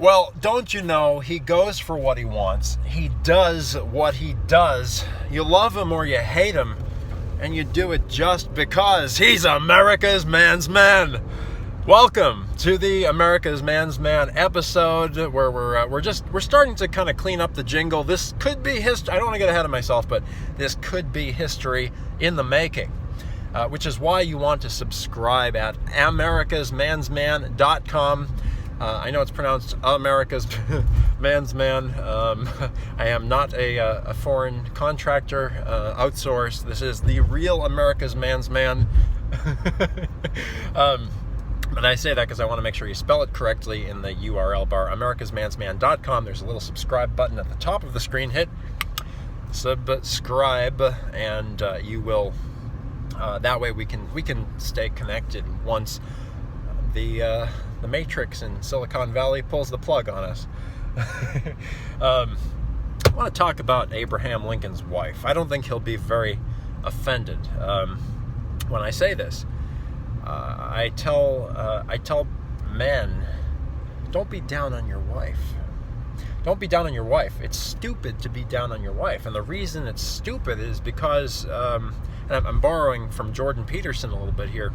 Well, don't you know, he goes for what he wants. He does what he does. You love him or you hate him, and you do it just because he's America's man's man. Welcome to the America's Man's Man episode, where we're starting to kind of clean up the jingle. This could be history. I don't want to get ahead of myself, but this could be history in the making. Which is why you want to subscribe at americasmansman.com. I know it's pronounced America's Man's Man. I am not a foreign contractor, outsourced. This is the real America's Man's Man. But I say that because I want to make sure you spell it correctly in the URL bar, americasmansman.com. There's a little subscribe button at the top of the screen. Hit subscribe, and you will. That way we can stay connected once the Matrix in Silicon Valley pulls the plug on us. I want to talk about Abraham Lincoln's wife. I don't think he'll be very offended when I say this. I tell men, don't be down on your wife. Don't be down on your wife. It's stupid to be down on your wife, and the reason it's stupid is because, and I'm borrowing from Jordan Peterson a little bit here.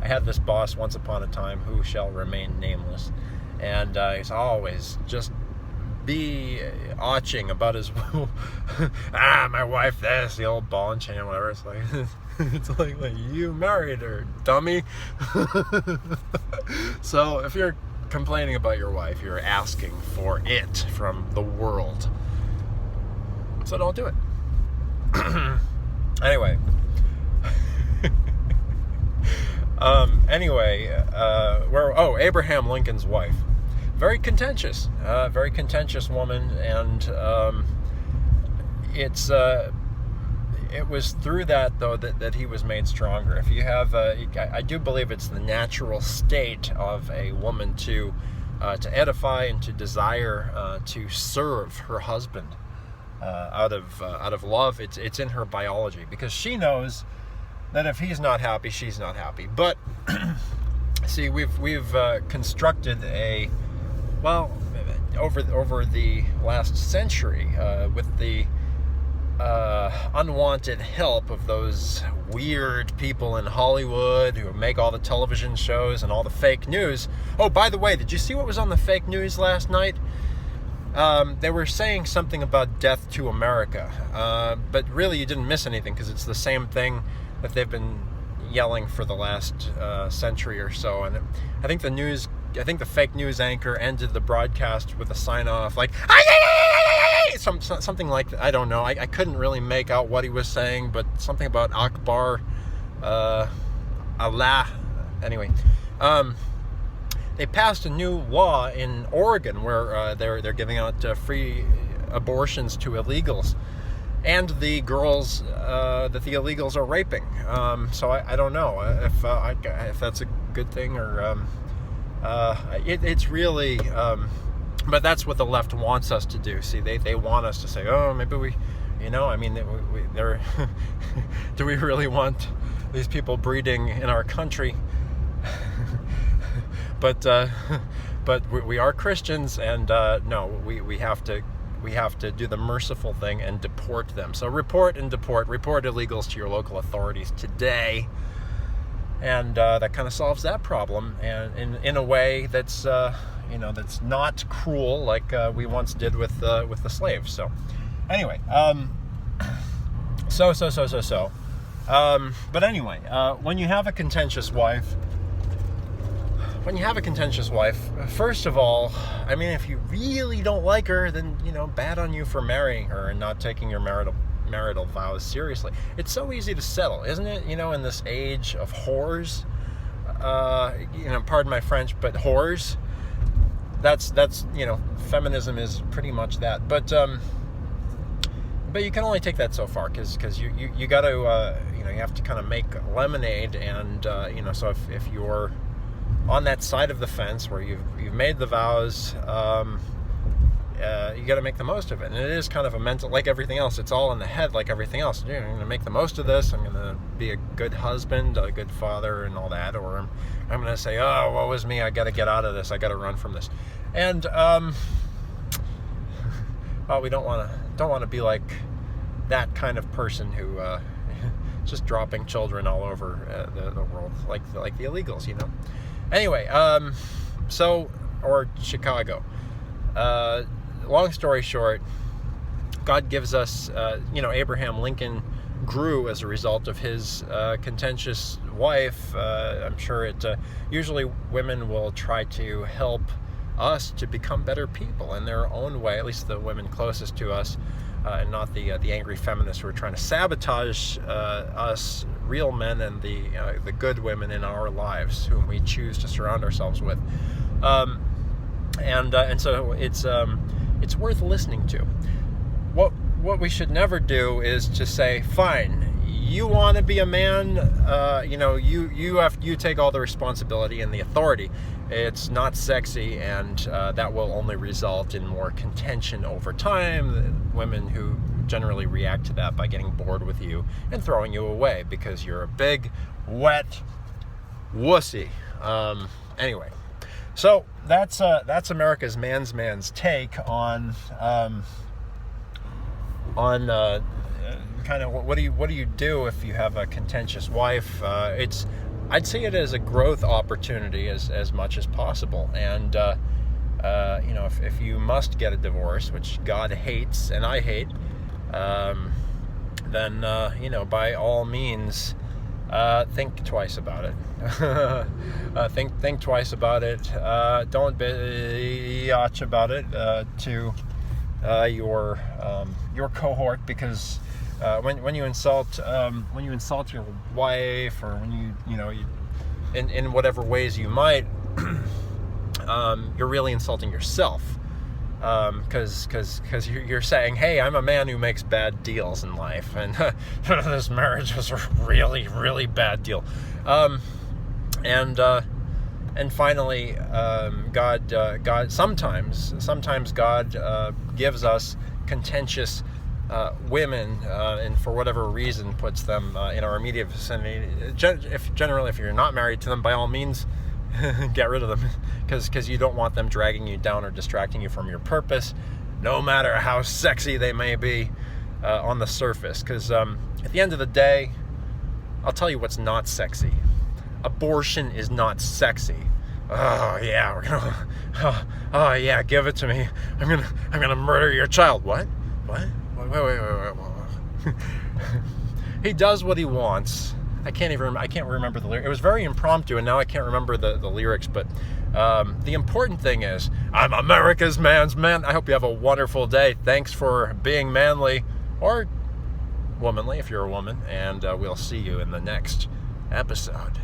I had this boss once upon a time who shall remain nameless, and he's always just be otching about his my wife this, the old ball and chain, whatever. It's like it's like you married her, dummy. So if you're complaining about your wife, you're asking for it from the world. So don't do it. Anyway. Abraham Lincoln's wife. Very contentious woman, and it was through that, though, that he was made stronger. If you have, I do believe it's the natural state of a woman to edify and to desire to serve her husband out of love. It's in her biology, because she knows that if he's not happy, she's not happy. But see, we've constructed over the last century, with the unwanted help of those weird people in Hollywood who make all the television shows and all the fake news. Oh, by the way, did you see what was on the fake news last night? They were saying something about death to America, but really you didn't miss anything, because it's the same thing that they've been yelling for the last century or so. And I think the fake news anchor ended the broadcast with a sign-off like something like that. I don't know. I couldn't really make out what he was saying, but something about Akbar, Allah. Anyway, they passed a new law in Oregon where they're giving out free abortions to illegals, and the girls that the illegals are raping. So I don't know if that's a good thing, or it's really. But that's what the left wants us to do. See, they want us to say, oh, maybe we, they're do we really want these people breeding in our country? But we are Christians, and no, we have to do the merciful thing and deport them. So report illegals to your local authorities today, and that kind of solves that problem, and in a way that's that's not cruel like we once did with the slaves. So anyway, but anyway, when you have a contentious wife. First of all, I mean, if you really don't like her, then, bad on you for marrying her and not taking your marital vows seriously. It's so easy to settle, isn't it? In this age of whores, pardon my French, but whores, that's feminism is pretty much that. But you can only take that so far, because you got to, you have to kind of make lemonade, and, so if you're on that side of the fence where you've made the vows, you got to make the most of it. And it is kind of a mental, like everything else, it's all in the head like everything else. I'm going to make the most of this. I'm going to be a good husband, a good father, and all that. Or I'm going to say, oh, woe is me, I got to get out of this, I got to run from this. And well, we don't want to be like that kind of person who just dropping children all over the world, like the illegals, you know. Anyway, or Chicago. Long story short, God gives us, Abraham Lincoln grew as a result of his contentious wife. I'm sure usually women will try to help us to become better people in their own way, at least the women closest to us, and not the angry feminists who are trying to sabotage us real men and the good women in our lives whom we choose to surround ourselves with. And so it's worth listening to. What we should never do is to say, fine, you want to be a man, you take all the responsibility and the authority. It's not sexy, and that will only result in more contention over time. Women who generally react to that by getting bored with you and throwing you away because you're a big, wet wussy. Anyway, so that's America's man's take on kind of what do you do if you have a contentious wife. I'd see it as a growth opportunity as much as possible. And if you must get a divorce, which God hates and I hate, then by all means, think twice about it. Think twice about it. Don't biatch about it to your cohort, because when you insult your wife, or when you in whatever ways you might, you're really insulting yourself, because you're saying, hey, I'm a man who makes bad deals in life, and this marriage was a really, really bad deal. And finally, God sometimes God gives us contentious women, and for whatever reason puts them in our immediate vicinity. If you're not married to them, by all means, get rid of them, because you don't want them dragging you down or distracting you from your purpose, no matter how sexy they may be on the surface. Because at the end of the day, I'll tell you what's not sexy. Abortion is not sexy. Oh yeah, oh yeah, give it to me. I'm gonna murder your child. What? Wait. He does what he wants. I can't remember the lyrics. It was very impromptu, and now I can't remember the lyrics. But the important thing is, I'm America's man's man. I hope you have a wonderful day. Thanks for being manly or womanly if you're a woman, and we'll see you in the next episode.